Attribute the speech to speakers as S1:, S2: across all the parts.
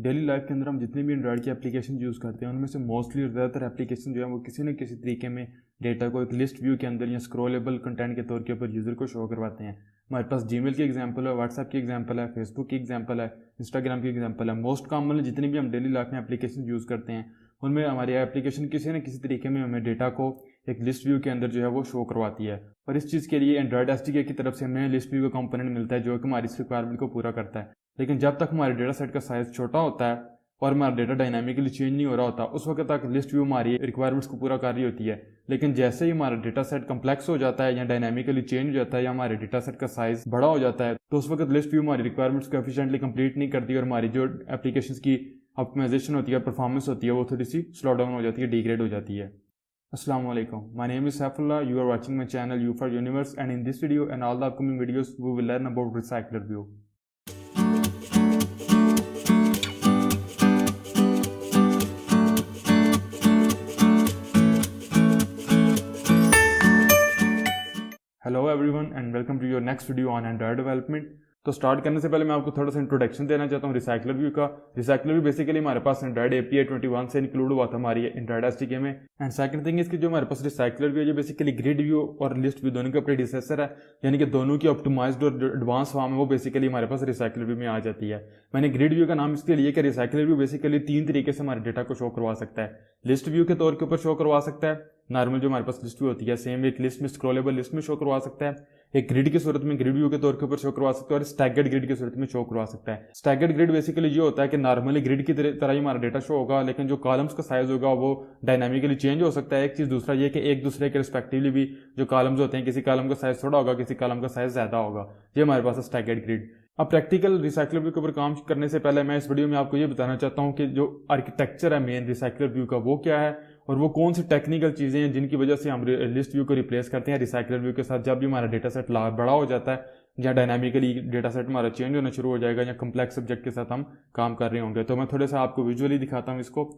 S1: Daily life के अंदर हम जितने भी एंड्रॉयड की एप्लीकेशन यूज़ करते हैं उनमें से मोस्टली ज़्यादातर एप्लीकेशन जो है वो किसी न किसी तरीके में डेटा को एक लिस्ट व्यू के अंदर या स्क्रॉलेबल कंटेंट के तौर के ऊपर यूज़र को शो करवाते हैं। हमारे पास जीमेल की एग्जांपल है, व्हाट्सएप की एग्जांपल है, फेसबुक की एग्जांपल है, इंस्टाग्राम की एग्जांपल है। मोस्ट कॉमनली जितनी भी हम डेली लाइफ में एप्लीकेशन यूज़ करते हैं उनमें हमारी एप्लीकेशन किसी न किसी तरीके में हमें डेटा को एक लिस्ट व्यू के अंदर जो है वो शो करवाती है। और इस चीज़ के लिए एंड्रॉयड एसडीके की तरफ से हमें लिस्ट व्यू का कंपोनेंट मिलता है जो कि हमारी इस रिक्वायरमेंट को पूरा करता है। लेकिन जब तक हमारे डेटा सेट का साइज़ छोटा होता है और हमारा डेटा डायनामिकली चेंज नहीं हो रहा होता उस वक्त तक लिस्ट व्यू हमारी रिक्वायरमेंट्स को पूरा कर रही होती है। लेकिन जैसे ही हमारा डेटा सेट कम्प्लेक्स हो जाता है या डायनामिकली चेंज हो जाता है या हमारे डेटा सेट का साइज बड़ा हो जाता है तो उस वक्त लिस्ट व्यू हमारी रिक्वायरमेंट्स को एफिशिएंटली कंप्लीट नहीं करती और हमारी जो एप्लीकेशन की ऑप्टिमाइजेशन होती है, परफॉर्मेंस होती है, वो थोड़ी सी स्लो डाउन हो जाती है, डिग्रेड हो जाती है। अस्सलाम वालेकुम, my name is Saifullah, you are watching my channel U for universe and in this video and all the upcoming videos we will learn about recycler view. Hello everyone and welcome to your next video on android development. तो start करने से पहले मैं आपको थोड़ा सा introduction देना चाहता हूँ रिसाइक्लर व्यू का। रिसाइक्लर व्यू बेसिकली हमारे पास एंड्रॉयड API 21 से इंक्लूड हुआ था हमारी एंड्रॉयड एसडीके में। एंड सेकंड थिंग इसकी जो हमारे पास रिसाइक्लर व्यू है जो बेसिकली ग्रिड व्यू और लिस्ट व्यू दोनों का प्रेडिसेसर है, यानी कि दोनों की ऑप्टिमाइज्ड और एडवांस फॉर्म है वो बेसिकली हमारे पास रिसाइक्लर व्यू में आ जाती है। मैंने ग्रिड व्यू का नाम इसके लिए कि रिसाइक्लर व्यू बेसिकली तीन तरीके से हमारे डेटा को शो करवा सकता है। लिस्ट व्यू के तौर के ऊपर शो करवा सकता है, नॉर्मल जो हमारे पास लिस्ट व्यू होती है सेम एक लिस्ट में स्क्रॉलेबल लिस्ट में शो करवा सकता है, एक ग्रिड की सूरत में ग्रिड व्यू के तौर के ऊपर शो करवा सकता है और स्टैगर्ड ग्रिड की सूरत में शो करवा सकता है। स्टैगर्ड ग्रिड बेसिकली ये होता है कि नॉर्मली ग्रिड की तरह ही हमारा डेटा शो होगा लेकिन जो कॉलम्स का साइज होगा वो डायनामिकली चेंज हो सकता है। एक चीज़ दूसरा ये कि एक दूसरे के रिस्पेक्टिवली भी जो कॉलम्स होते हैं किसी कॉलम का साइज थोड़ा होगा, किसी कॉलम का साइज ज़्यादा होगा। ये हमारे पास है स्टैगर्ड ग्रिड। अब प्रैक्टिकल रिसाइक्लर व्यू के ऊपर काम करने से पहले मैं इस वीडियो में आपको ये बताना चाहता हूँ कि जो आर्किटेक्चर है मेन रिसाइक्लर व्यू का वो क्या है और वो कौन सी टेक्निकल चीज़ें हैं जिनकी वजह से हम लिस्ट व्यू को रिप्लेस करते हैं रिसाइक्लर व्यू के साथ जब भी हमारा डेटा सेट बड़ा हो जाता है या डायनामिकली डेटा सेट हमारा चेंज होना शुरू हो जाएगा या कम्प्लेक्स सब्जेक्ट के साथ हम काम कर रहे होंगे। तो मैं थोड़ा सा आपको विजुअली दिखाता हूँ इसको।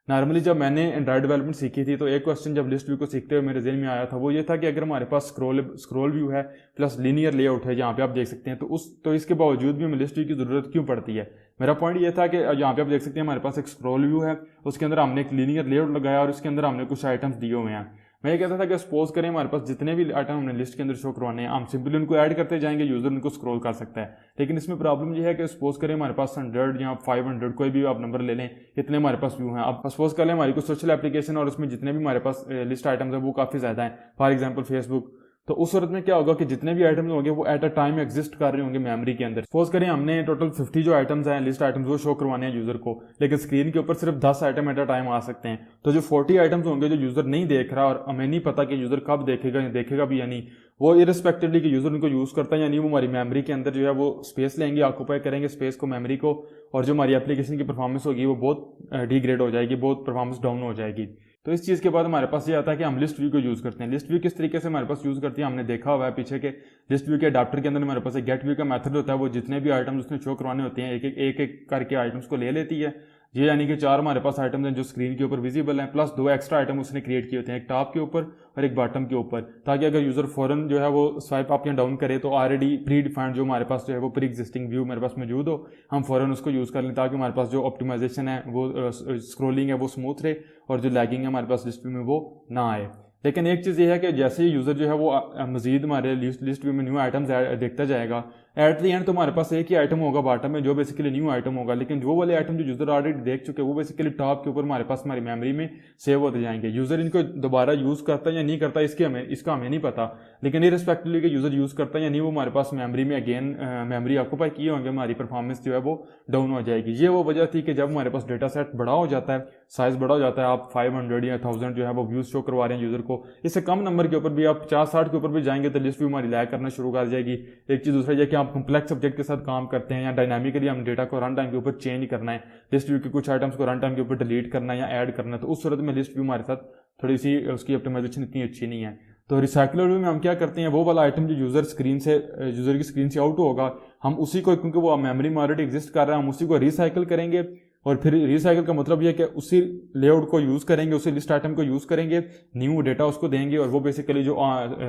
S1: नॉर्मली जब मैंने एंड्रॉयड डेवलपमेंट सीखी थी तो एक क्वेश्चन जब लिस्ट व्यू को सीखते हुए मेरे ज़हन में आया था वो ये था कि अगर हमारे पास स्क्रॉल व्यू है प्लस लीनियर लेआउट है जहाँ पे आप देख सकते हैं तो इसके बावजूद भी हमें लिस्ट व्यू की ज़रूरत क्यों पड़ती है। मेरा पॉइंट ये था कि यहाँ पे आप देख सकते हैं हमारे पास एक स्क्रॉल व्यू है, उसके अंदर हमने एक लीनियर लेआउट लगाया और उसके अंदर हमने कुछ आइटम्स दिए हुए हैं। मैं ये कहता था कि सपोज करें हमारे पास जितने भी आइटम हमने लिस्ट के अंदर शो करवाने हैं हम सिंपली उनको ऐड करते जाएंगे, यूजर उनको स्क्रॉल कर सकता है। लेकिन इसमें प्रॉब्लम ये है कि सपोज करें हमारे पास 100 या 500 कोई भी आप नंबर ले लें, इतने हमारे पास व्यू हैं। अब सपोज कर लें हमारी कोई सोशल एप्लीकेशन और उसमें जितने भी हमारे पास लिस्ट आइटम्स है वो काफ़ी ज़्यादा है, फॉर एग्जाम्पल फेसबुक। तो उस सूरत में क्या होगा कि जितने भी आइटम्स होंगे वो एट अ टाइम एग्जिस्ट कर रहे होंगे मेमोरी के अंदर। सपोज करें हमने टोटल 50 जो आइटम्स हैं लिस्ट आइटम्स वो शो करवाने हैं यूजर को, लेकिन स्क्रीन के ऊपर सिर्फ 10 आइटम एट अ टाइम आ सकते हैं। तो जो 40 आइटम्स होंगे जो यूजर नहीं देख रहा और हमें नहीं पता कि यूजर कब देखेगा या देखेगा भी या नहीं, वो इरिस्पेक्टिवली कि यूजर उनको यूज करता है या नहीं, वो हमारी मेमोरी के अंदर जो है वो स्पेस लेंगे, ऑक्यूपाई करेंगे स्पेस को, मेमोरी को, और जो हमारी एप्लीकेशन की परफॉर्मेंस होगी वो बहुत डिग्रेड हो जाएगी, बहुत परफॉर्मेंस डाउन हो जाएगी। तो इस चीज़ के बाद हमारे पास ये आता है कि हम लिस्ट व्यू को यूज़ करते हैं। लिस्ट व्यू किस तरीके से हमारे पास यूज़ करती है हमने देखा हुआ है पीछे के लिस्ट व्यू के अडाप्टर के अंदर हमारे पास एक गेट व्यू का मेथड होता है, वो जितने भी आइटम्स उसने शो करवाने होते हैं एक एक करके आइटम्स को ले लेती है। ये यानी कि 4 हमारे पास आइटम्स हैं जो स्क्रीन के ऊपर विजिबल हैं, प्लस 2 एक्स्ट्रा आइटम उसने क्रिएट किए होते हैं, एक टॉप के ऊपर और एक बॉटम के ऊपर, ताकि अगर यूजर फॉरन जो है वो स्वाइप अप या डाउन करे तो ऑलरेडी प्री डिफाइंड जो हमारे पास जो है वो प्री एग्जिस्टिंग व्यू हमारे पास मौजूद हो, हम फॉरन उसको यूज़ कर लें ताकि हमारे पास जो ऑप्टिमाइजेशन है वो स्क्रोलिंग है वो स्मूथ रहे और जो लैगिंग है हमारे पास लिस्ट व्यू में वो ना आए। लेकिन एक चीज़ ये है कि जैसे ही यूज़र जो है वो मजीद हमारे लिस्ट व्यू में न्यू आइटम्स देखता जाएगा, एट द एंड तो हमारे पास एक ही आइटम होगा बॉटम में जो बेसिकली न्यू आइटम होगा, लेकिन जो वाले आइटम जो यूज़र ऑलरेडी देख चुके हैं वो बेसिकली टॉप के ऊपर हमारे पास हमारी मेमोरी में सेव होते जाएंगे। यूज़र इनको दोबारा यूज़ करता है या नहीं करता इसका हमें नहीं पता, लेकिन इररिस्पेक्टिवली कि यूज़र यूज़ करता है या नहीं वो हमारे पास मेमोरी में अगेन मेमोरी ऑक्यूपाई किए होंगे, हमारी परफॉर्मेंस जो है वो डाउन हो जाएगी। ये वो वजह थी कि जब हमारे पास डेटा सेट बड़ा हो जाता है, साइज बड़ा हो जाता है, आप 500 या 1000 जो है वो व्यूज़ शो करवा रहे हैं यूज़र को, इससे कम नंबर के ऊपर भी आप 50-60 के ऊपर भी जाएंगे तो लिस्ट व्यू हमारी लैग करना शुरू कर जाएगी। एक चीज़ दूसरा ये कि आप कम्प्लेक्स सब्जेक्ट के साथ काम करते हैं या डायनामिकली हम डेटा को रन टाइम के ऊपर चेंज करना है, लिस्ट व्यू के कुछ आइटम्स को रन टाइम के ऊपर डिलीट करना है या ऐड करना है, तो उस सूरत में लिस्ट व्यू हमारे साथ थोड़ी सी उसकी ऑप्टिमाइजेशन इतनी अच्छी नहीं है। तो रिसाइक्लर व्यू में हम क्या करते हैं, वो वाला आइटम जो यूज़र की स्क्रीन से आउट होगा हम उसी को, क्योंकि वो मेमोरी में ऑलरेडी एग्जिस्ट कर रहा है, हम उसी को रिसाइकिल करेंगे। और फिर रिसाइकिल का मतलब यह कि उसी लेआउट को यूज़ करेंगे, उसी लिस्ट आइटम को यूज़ करेंगे, न्यू डेटा उसको देंगे और वो बेसिकली जो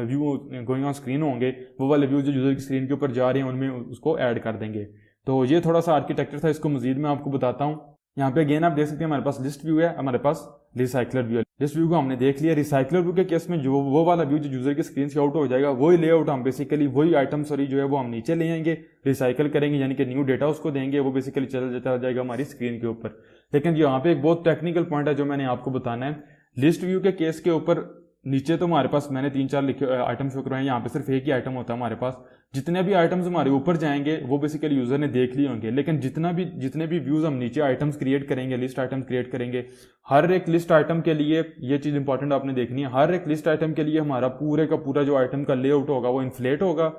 S1: व्यू गोइंग ऑन स्क्रीन होंगे वो वाले व्यू जो यूज़र की स्क्रीन के ऊपर जा रहे हैं उनमें उसको ऐड कर देंगे। तो ये थोड़ा सा आर्किटेक्चर था, इसको मजीद मैं आपको बताता हूँ। यहाँ पे अगेन आप देख सकते हैं हमारे पास लिस्ट व्यू है, हमारे पास रिसाइकलर व्यू है। लिस्ट व्यू को हमने देख लिया। रिसाइकलर व्यू के केस में जो वो वाला व्यू जो यूजर की स्क्रीन से आउट हो जाएगा, वही लेआउट हम बेसिकली वही आइटम जो है वो हम नीचे ले आएंगे, रिसाइकल करेंगे, यानी कि न्यू डेटा उसको देंगे, वो बेसिकली चला जाएगा हमारी स्क्रीन के ऊपर। लेकिन यहाँ पे एक बहुत टेक्निकल पॉइंट है जो मैंने आपको बताना है। लिस्ट व्यू के केस के ऊपर नीचे तो हमारे पास मैंने 3-4 लिखे आइटम शो करवाए, यहाँ पे सिर्फ एक ही आइटम होता है हमारे पास। जितने भी आइटम्स हमारे ऊपर जाएंगे वो बेसिकली यूजर ने देख लिए होंगे, लेकिन जितने भी व्यूज हम नीचे आइटम्स क्रिएट करेंगे, लिस्ट आइटम क्रिएट करेंगे, हर एक लिस्ट आइटम के लिए ये चीज इंपॉर्टेंट आपने देखनी है, हर एक लिस्ट आइटम के लिए हमारा पूरे का पूरा जो आइटम का लेआउट होगा वो इन्फ्लेट होगा।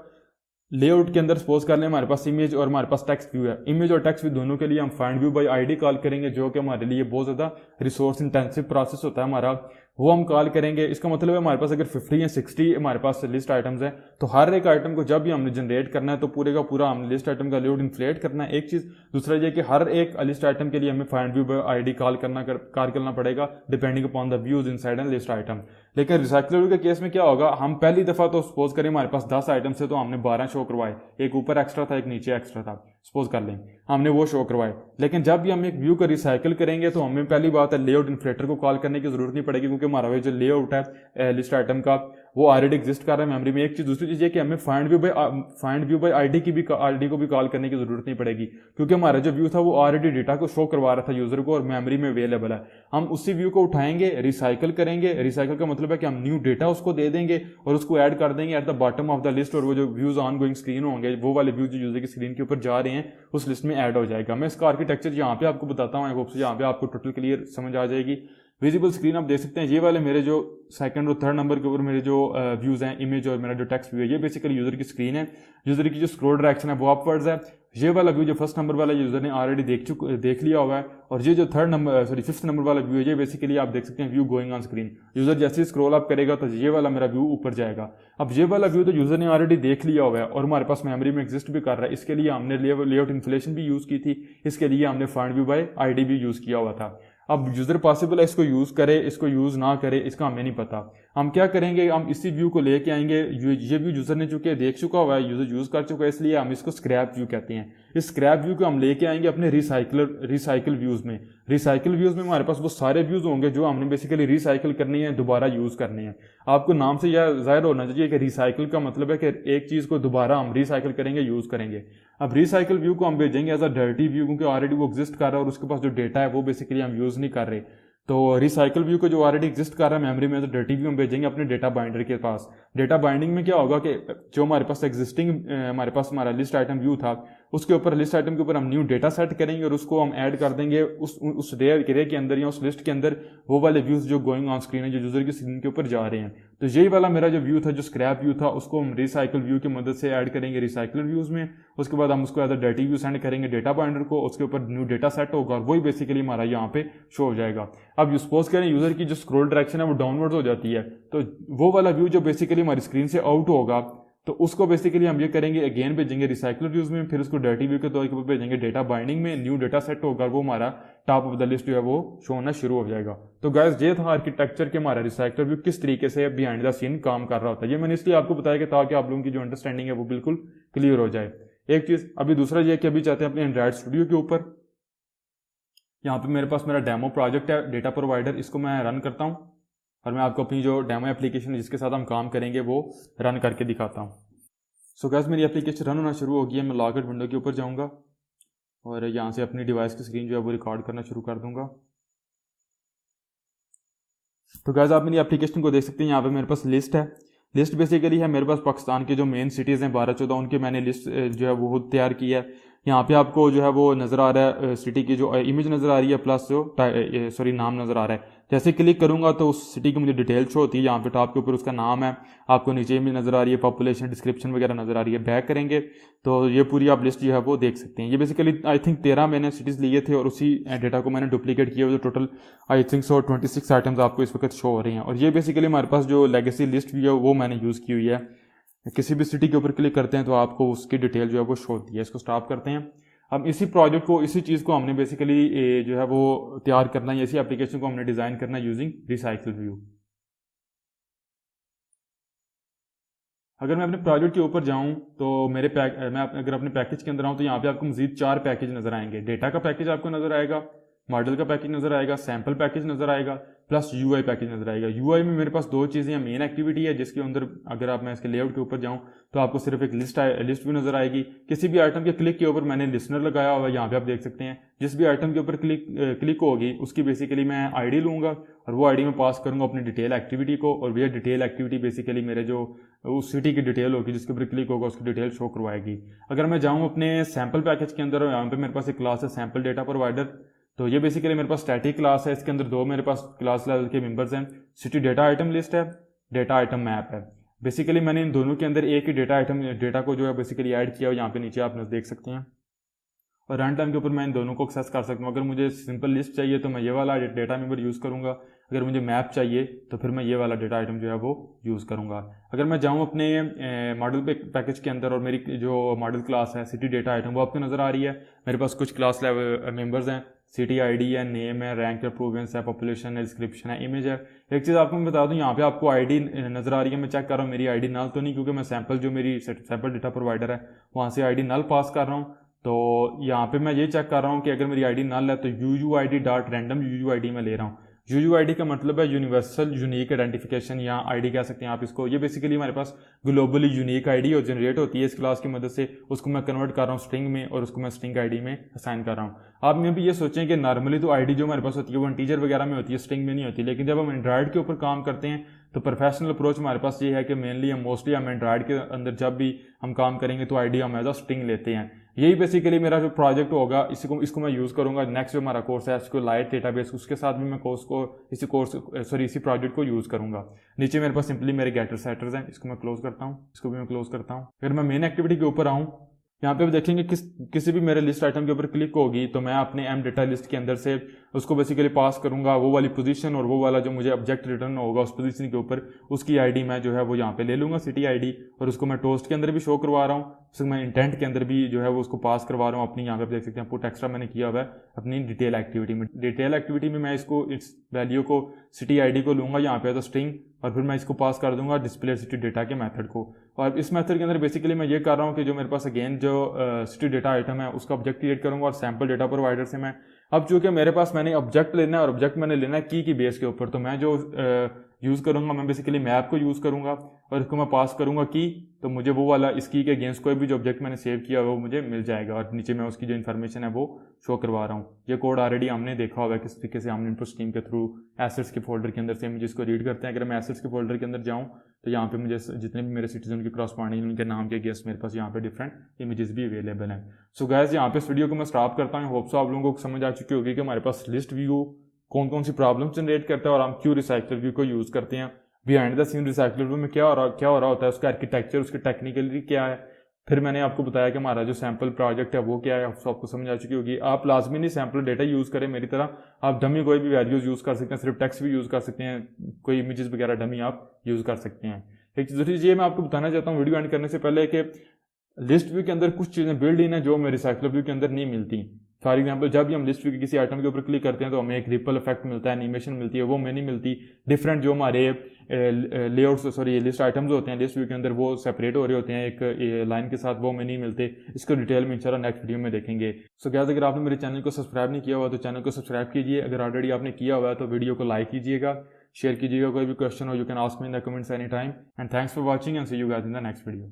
S1: लेआउट के अंदर सपोज कर लें हमारे पास इमेज और हमारे पास टेक्स्ट व्यू है। इमेज और टेक्स्ट व्यू दोनों के लिए हम find view bye ID call करेंगे, जो कि हमारे लिए बहुत ज़्यादा रिसोर्स इंटेंसिव प्रोसेस होता है हमारा, वो हम कॉल करेंगे। इसका मतलब है हमारे पास अगर 50 या 60 हमारे पास लिस्ट आइटम्स हैं, तो हर एक आइटम को जब भी हमने जनरेट करना है तो पूरे का पूरा हमने लिस्ट आइटम का लेआउट इन्फ्लेट करना है, एक चीज़। दूसरा ये कि हर एक लिस्ट आइटम के लिए हमें find view bye ID call करना पड़ेगा, depending upon the views inside N list item. लेकिन रिसाइकलर व्यू के केस में क्या होगा, हम पहली दफा तो सपोज करें हमारे पास 10 आइटम्स है तो हमने 12 शो करवाए, एक ऊपर एक्स्ट्रा था एक नीचे एक्स्ट्रा था, सपोज कर लें हमने वो शो करवाए। लेकिन जब भी हम एक व्यू को रिसाइकल करेंगे तो हमें पहली बात है लेआउट इन्फ्लेटर को कॉल करने की जरूरत नहीं पड़ेगी, क्योंकि हमारा जो लेआउट है लिस्ट आइटम का वो ऑलरेडी एग्जिस्ट कर रहा है मेमोरी में। एक चीज, दूसरी चीज ये कि हमें फाइंड व्यू बाय आईडी को भी कॉल करने की जरूरत नहीं पड़ेगी, क्योंकि हमारा जो व्यू था वो ऑलरेडी डेटा को शो करवा रहा था यूजर को और मेमोरी में अवेलेबल है। हम उसी व्यू को उठाएंगे, रिसाइकल करेंगे। रिसाइकल का मतलब है कि हम न्यू डेटा उसको दे देंगे और उसको ऐड कर देंगे at the bottom of the list, और वो जो व्यूज ऑन गोइंग स्क्रीन होंगे, वो वाले व्यूज जो यूजर की स्क्रीन के ऊपर जा रहे हैं उस लिस्ट में ऐड हो जाएगा। मैं इसका आर्किटेक्चर यहाँ पे आपको बताता हूँ, आई होप से यहाँ पे आपको टोटल क्लियर समझ आ जाएगी। विजिबल स्क्रीन आप देख सकते हैं, ये वाले मेरे जो सेकंड और थर्ड नंबर के ऊपर मेरे जो व्यूज हैं, इमेज और मेरा जो टेक्स्ट व्यू है, ये बेसिकली यूजर की स्क्रीन है। यूजर की जो स्क्रॉल डायरेक्शन है वो अपवर्ड्स है। ये वाला व्यू जो फर्स्ट नंबर वाला यूजर ने ऑलरेडी देख लिया हुआ है, और ये जो फिफ्थ नंबर वाला व्यू है, ये बेसिकली आप देख सकते हैं view going on screen. User जैसे ही स्क्रॉल अप करेगा तो ये वाला मेरा व्यू ऊपर जाएगा। अब ये वाला व्यू तो यूजर ने ऑलरेडी देख लिया हुआ है और हमारे पास मेमोरी में एग्जिस्ट भी कर रहा है, इसके लिए हमने लेआउट इन्फ्लेशन भी यूज की थी, इसके लिए हमने फाइंड व्यू बाय आईडी भी यूज किया हुआ था। अब यूजर पॉसिबल है इसको यूज करे, इसको यूज ना करे, इसका हमें नहीं पता। हम क्या करेंगे, हम इसी व्यू को लेके आएंगे। ये व्यू यूजर ने चुके देख चुका हुआ है, यूजर यूज कर चुका है, इसलिए हम इसको स्क्रैप व्यू कहते हैं। इस स्क्रैप व्यू को हम लेके आएंगे अपने रिसाइकल व्यूज में। रिसाइकल व्यूज में हमारे पास वो सारे व्यूज होंगे जो हमने बेसिकली रिसाइकल करने हैं, दोबारा यूज करने हैं। आपको नाम से यह जाहिर होना चाहिए कि रिसाइकल का मतलब है कि एक चीज को दोबारा हम रिसाइकल करेंगे, यूज करेंगे। अब रिसाइकल व्यू को हम भेजेंगे एज अ डर्टी व्यू, क्योंकि ऑलरेडी वो एग्जिस्ट कर रहा है और उसके पास जो डेटा है वो बेसिकली हम यूज नहीं कर रहे। तो रिसाइकल व्यू को जो ऑलरेडी एग्जिस्ट कर रहा है मेमोरी में, तो डर्टी व्यू हम भेजेंगे अपने डेटा बाइंडर के पास। डेटा बाइंडिंग में क्या होगा कि जो हमारे पास एग्जिस्टिंग हमारा लिस्ट आइटम व्यू था, उसके ऊपर लिस्ट आइटम के ऊपर हम न्यू डेटा सेट करेंगे और उसको हम ऐड कर देंगे उस रे के अंदर या उस लिस्ट के अंदर वो वाले व्यूज जो गोइंग ऑन स्क्रीन है, जो यूजर की स्क्रीन के ऊपर जा रहे हैं। तो यही वाला मेरा जो व्यू था, जो स्क्रैप व्यू था, उसको हम रिसाइकल व्यू की मदद से ऐड करेंगे रिसाइकलर व्यूज में। उसके बाद हम उसको as a dirty view send करेंगे डेटा बाइंडर को, उसके ऊपर न्यू डेटा सेट होगा और वही बेसिकली हमारा यहाँ पे शो हो जाएगा। अब सपोज करें यूजर की जो स्क्रॉल डायरेक्शन है वो डाउनवर्ड हो जाती है, तो वो वाला व्यू जो बेसिकली हमारी स्क्रीन से आउट होगा, तो उसको बेसिकली हम ये करेंगे, अगेन भेजेंगे रिसाइकलर व्यूज में, फिर उसको डर्टी व्यू के तौर पर भेजेंगे डेटा बाइंडिंग में, न्यू डेटा सेट होगा, वो हमारा टॉप ऑफ द लिस्ट जो है वो शो होना शुरू हो जाएगा। तो गाइस ये था आर्किटेक्चर के हमारा रिसाइकलर व्यू किस तरीके से बिहाइंड द सीन काम कर रहा होता है। ये मैंने इसलिए आपको बताया कि ताकि आप लोगों की जो अंडरस्टैंडिंग है वो बिल्कुल क्लियर हो जाए। एक चीज अभी दूसरा ये कि अभी चाहते हैं अपने एंड्रॉइड स्टूडियो के ऊपर, यहाँ पे मेरे पास मेरा डेमो प्रोजेक्ट है डेटा प्रोवाइडर, इसको मैं रन करता हूँ और मैं आपको अपनी जो डेमो एप्लीकेशन जिसके साथ हम काम करेंगे वो रन करके दिखाता हूँ। सो गाइस मेरी एप्लीकेशन रन होना शुरू हो गई है। मैं लॉगआउट विंडो के ऊपर जाऊँगा और यहाँ से अपनी डिवाइस की स्क्रीन जो है वो रिकॉर्ड करना शुरू कर दूंगा। तो गाइस आप मेरी एप्लीकेशन को देख सकते हैं, यहाँ पे मेरे पास लिस्ट है। लिस्ट बेसिकली है मेरे पास पाकिस्तान के जो मेन सिटीज़ हैं 12-14, उनके मैंने लिस्ट जो है वो तैयार की है। यहाँ पे आपको जो है वो नज़र आ रहा है सिटी की जो इमेज नज़र आ रही है, प्लस जो नाम नज़र आ रहा है। जैसे क्लिक करूंगा तो उस सिटी की मुझे डिटेल शो होती है। यहाँ पे टॉप के ऊपर उसका नाम है, आपको नीचे इमेज नज़र आ रही है, पॉपुलेशन डिस्क्रिप्शन वगैरह नज़र आ रही है। बैक करेंगे तो ये पूरी आप लिस्ट जो है वो देख सकते हैं। ये बेसिकली आई थिंक 13 मैंने सिटीज़ लिए थे और उसी डेटा को मैंने डुप्लीकेट किया, जो टोटल आई थिंक 26 आइटम्स आपको इस वक्त शो हो रही हैं। और ये बेसिकली हमारे पास जो लेगेसी लिस्ट भी है वो मैंने यूज़ की हुई है। किसी भी सिटी के ऊपर क्लिक करते हैं तो आपको उसकी डिटेल जो है वो शो होती है। इसको स्टॉप करते हैं। अब इसी प्रोजेक्ट को, इसी चीज़ को हमने बेसिकली जो है वो तैयार करना है, इसी एप्लीकेशन को हमने डिज़ाइन करना है यूजिंग रिसाइकल व्यू। अगर मैं अपने प्रोजेक्ट के ऊपर जाऊं तो अगर अपने पैकेज के अंदर आऊं तो यहाँ पे आपको मजीद 4 पैकेज नजर आएंगे। डेटा का पैकेज आपको नजर आएगा, मॉडल का पैकेज नजर आएगा, सैम्पल पैकेज नजर आएगा, प्लस यूआई पैकेज नजर आएगा। यूआई में मेरे पास 2 चीज़ें हैं। मेन एक्टिविटी है जिसके अंदर अगर मैं इसके लेआउट के ऊपर जाऊं तो आपको सिर्फ एक लिस्ट भी नजर आएगी। किसी भी आइटम के क्लिक के ऊपर मैंने लिस्नर लगाया हुआ है, यहाँ पे आप देख सकते हैं। जिस भी आइटम के ऊपर क्लिक होगी उसकी बेसिकली मैं आईडी लूंगा और वो आईडी में पास करूंगा अपनी डिटेल एक्टिविटी को, और ये डिटेल एक्टिविटी बेसिकली मेरे जो उस सिटी की डिटेल होगी जिसके ऊपर क्लिक होगा उसकी डिटेल शो करवाएगी। अगर मैं जाऊँ अपने सैम्पल पैकेज के अंदर, यहाँ पे मेरे पास एक क्लास है सैम्पल डेटा प्रोवाइडर। तो ये बेसिकली मेरे पास स्टैटिक क्लास है। इसके अंदर 2 मेरे पास क्लास लेवल के मेंबर्स हैं। सिटी डेटा आइटम लिस्ट है, डेटा आइटम मैप है। बेसिकली मैंने इन दोनों के अंदर एक ही डेटा को जो है बेसिकली ऐड किया, यहाँ पे नीचे आप देख सकते हैं। और रन टाइम के ऊपर मैं इन दोनों को एक्सेस कर सकता हूँ। अगर मुझे सिंपल लिस्ट चाहिए तो मैं ये वाला डेटा मेंबर यूज़ करूँगा, अगर मुझे मैप चाहिए तो फिर मैं ये वाला डेटा आइटम जो है वो यूज़ करूँगा। अगर मैं जाऊँ अपने मॉडल पैकेज के अंदर और मेरी जो मॉडल क्लास है सिटी डेटा आइटम वो आपको नज़र आ रही है। मेरे पास कुछ क्लास लेवल मेंबर्स हैं, सिटी आईडी है, नेम है, रैंक है, प्रोविंस है, पॉपुलेशन है, डिस्क्रिप्शन है, इमेज है। एक चीज़ आपको मैं बता दूं, यहाँ पे आपको आईडी नज़र आ रही है। मैं चेक कर रहा हूँ मेरी आईडी नल तो नहीं, क्योंकि मैं सैम्पल जो मेरी सैम्पल डेटा प्रोवाइडर है वहाँ से आईडी नल पास कर रहा हूँ। तो यहाँ पे मैं ये चेक कर रहा हूँ कि अगर मेरी आईडी नल है तो UUID.random UUID में ले रहा हूँ। UUID का मतलब है यूनिवर्सल यूनिक आइडेंटिफिकेशन या आईडी कह सकते हैं आप इसको। ये बेसिकली हमारे पास ग्लोबली यूनिक आईडी और जनरेट होती है इस क्लास की मदद से। उसको मैं कन्वर्ट कर रहा हूँ स्ट्रिंग में और उसको मैं स्ट्रिंग आईडी में असाइन कर रहा हूँ। आप में भी ये सोचें कि नॉर्मली तो आईडी जो हमारे पास होती है वो इंटीजर वगैरह में होती है, स्ट्रिंग में नहीं होती। लेकिन जब हम एंड्रॉइड के ऊपर काम करते हैं तो प्रोफेशनल अप्रोच हमारे पास ये है कि मेनली हम एंड्रॉइड के अंदर जब भी हम काम करेंगे तो आईडी हम एज अ स्ट्रिंग लेते हैं। यही बेसिकली मेरा जो प्रोजेक्ट होगा इसको मैं यूज़ करूंगा। नेक्स्ट जो हमारा कोर्स है इसको लाइट डेटाबेस, उसके साथ भी मैं इसी प्रोजेक्ट को यूज़ करूंगा। नीचे मेरे पास सिंपली मेरे गेटर सेटर्स हैं, इसको मैं क्लोज करता हूँ, इसको भी मैं क्लोज करता हूँ। अगर मैं मेन एक्टिविटी के ऊपर आऊँ, यहाँ पे देखेंगे किसी भी मेरे लिस्ट आइटम के ऊपर क्लिक होगी तो मैं अपने एम डेटा लिस्ट के अंदर से उसको बेसिकली पास करूंगा वो वाली पोजीशन, और वो वाला जो मुझे ऑब्जेक्ट रिटर्न होगा उस पोजीशन के ऊपर उसकी आईडी मैं जो है वो यहाँ पे ले लूंगा, सिटी आईडी। और उसको मैं टोस्ट के अंदर भी शो करवा रहा हूँ, उसको मैं इंटेंट के अंदर भी जो है वो उसको पास करवा रहा हूँ अपनी। यहाँ पे देख सकते हैं पुट एक्स्ट्रा मैंने किया हुआ है अपनी डिटेल एक्टिविटी में। डिटेल एक्टिविटी में मैं इस वैल्यू को सिटी आईडी को लूंगा यहाँ पे तो स्ट्रिंग, और फिर मैं इसको पास कर दूंगा डिस्प्ले सिटी डेटा के मेथड को। और इस मेथड के अंदर बेसिकली मैं ये कर रहा हूँ कि जो मेरे पास अगेन जो सिटी डेटा आइटम है उसका ऑब्जेक्ट क्रिएट करूंगा, और सैम्पल डेटा प्रोवाइडर से मैं अब चूंकि मेरे पास मैंने ऑब्जेक्ट लेना है और ऑब्जेक्ट मैंने लेना है की बेस के ऊपर, तो मैं जो यूज़ करूंगा मैं बेसिकली मैप को यूज़ करूंगा और इसको मैं पास करूंगा की, तो मुझे वो वाला इस की के अगेंस्ट कोई भी जो ऑब्जेक्ट मैंने सेव किया है वो मुझे मिल जाएगा। और नीचे मैं उसकी जो इन्फॉर्मेशन है वो शो करवा रहा हूँ। ये कोड ऑलरेडी हमने देखा हुआ है किस तरीके से हमने इनपुट स्ट्रीम के थ्रू एसेट्स के फोल्डर के अंदर से हम जिसको रीड करते हैं। अगर मैं एसेट्स के फोल्डर के अंदर जाऊँ तो यहाँ पे मुझे जितने भी मेरे सिटीजन के क्रॉसपॉन्डिंग उनके नाम के अगेंस्ट मेरे पास यहाँ पे डिफरेंट इमेजेस भी अवेलेबल हैं। सो गाइस यहाँ पे इस वीडियो को मैं स्टॉप करता हूँ। होप सो आप लोगों को समझ आ चुकी होगी कि हमारे पास लिस्ट व्यू कौन कौन सी प्रॉब्लम जनरेट करता है और हम क्यों रिसाइकलर व्यू को यूज़ करते हैं। Behind the scene recycler view में क्या हो रहा होता है, उसका आर्किटेक्चर, उसकी टेक्निकलिटी क्या है। फिर मैंने आपको बताया कि हमारा जो सैम्पल प्रोजेक्ट है वो क्या है, आपको समझ आ चुकी होगी। आप लाजमी नहीं सैम्पल डेटा यूज़ करें मेरी तरह, आप डमी कोई भी वैल्यूज यूज़ कर सकते हैं, सिर्फ टेक्स्ट भी यूज़ कर सकते हैं, कोई इमेजेस वगैरह डमी आप यूज़ कर सकते हैं। एक दूसरी चीज़ मैं आपको बताना चाहता हूँ वीडियो एंड करने से पहले कि लिस्ट व्यू के अंदर कुछ चीज़ें बिल्ड इन है जो हमें रिसाइकलर व्यू के अंदर नहीं मिलती। फॉर एग्जाम्पल जब भी हम लिस्ट व्यू के किसी आइटम के ऊपर क्लिक करते हैं तो हमें एक रिपल इफेक्ट मिलता है, एनिमेशन मिलती है, वो हमें नहीं मिलती। डिफरेंट जो हमारे लिस्ट आइटम्स होते हैं लिस्ट व्यू के अंदर वो सेपरेट हो रहे होते हैं एक लाइन के साथ, वो हमें नहीं मिलते। इसको डिटेल में इंशाल्लाह नेक्स्ट वीडियो में देखेंगे। सो गाइस अगर आपने मेरे चैनल को सब्सक्राइब नहीं किया हुआ तो चैनल को सब्सक्राइब कीजिए। अगर ऑलरेडी आपने किया हुआ है तो वीडियो को लाइक कीजिएगा, शेयर कीजिएगा। कोई भी क्वेश्चन हो you can ask me in the comments any time. And thanks for watching and see you guys in the next video.